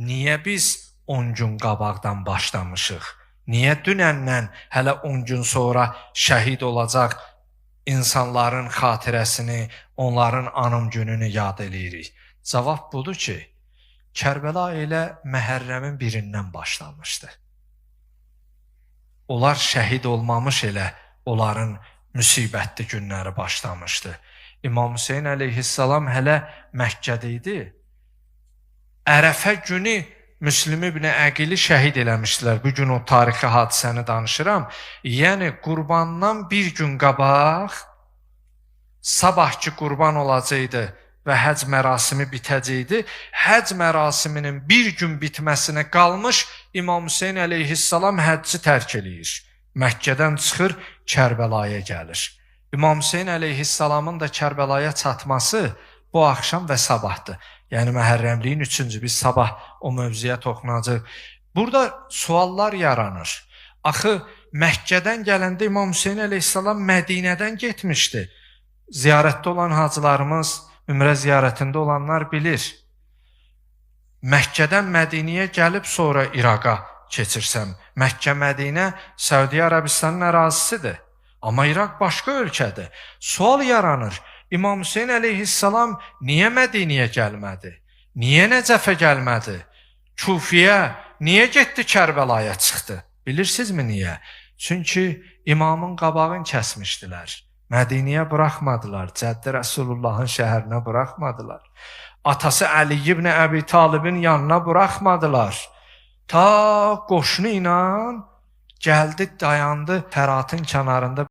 niyə biz 10 gün qabaqdan başlamışıq? Niyə dünəndən hələ 10 gün sonra şəhid olacaq insanların xatirəsini, onların anım gününü yad eləyirik? Cavab budur ki, Kərbəla elə Məhərrəmin birindən başlamışdı. Onlar şəhid olmamış elə onların müsibətli günləri başlamışdı. İmam Hüseyin əleyhissalam hələ Məkkədə idi. Ərəfə günü Müslim ibn Əqili şəhid eləmişdilər. Bu gün o tarixi hadisəni danışıram. Yəni qurbandan bir gün qabaq sabahki qurban olacaqdı və həc mərasimi bitəcəkdi. Həc mərasiminin bir gün bitməsinə qalmış İmam Hüseyin əleyhissalam həcci tərk eləyir. Məkkədən çıxır, Kərbəlaya gəlir. İmam Hüseyin əleyhissalamın da Kərbəlaya çatması bu axşam və sabahdır. Yəni Məhərrəmliyin 3-cü, biz sabah o mövzuya toxunacaq. Burada suallar yaranır. Axı Məkkədən gələndə İmam Hüseyin əleyhissalam Mədinədən getmişdi. Ziyarətdə olan hacılarımız, ümrə ziyarətində olanlar bilir. Məkkədən Mədinəyə gəlib sonra İraqa keçirsəm, Məkkə, Mədinə Səudiyyə Ərəbistanın ərazisidir. Amma İraq başqa ölkədir. Sual yaranır. İmam Hüseyin əleyhissalam niyə Mədinəyə gəlmədi? Niyə Nəcəfə gəlmədi? Kufiyə niyə getdi, Kərbəlaya çıxdı? Bilirsinizmi niyə? Çünki imamın qabağını kəsmişdilər. Mədinəyə buraxmadılar. Cəddi Rəsulullahın şəhərinə buraxmadılar. Atası Əli ibn Əbi Talibin yanına buraxmadılar. Ta qoşunu ilə gəldi, dayandı Fəratın kənarında.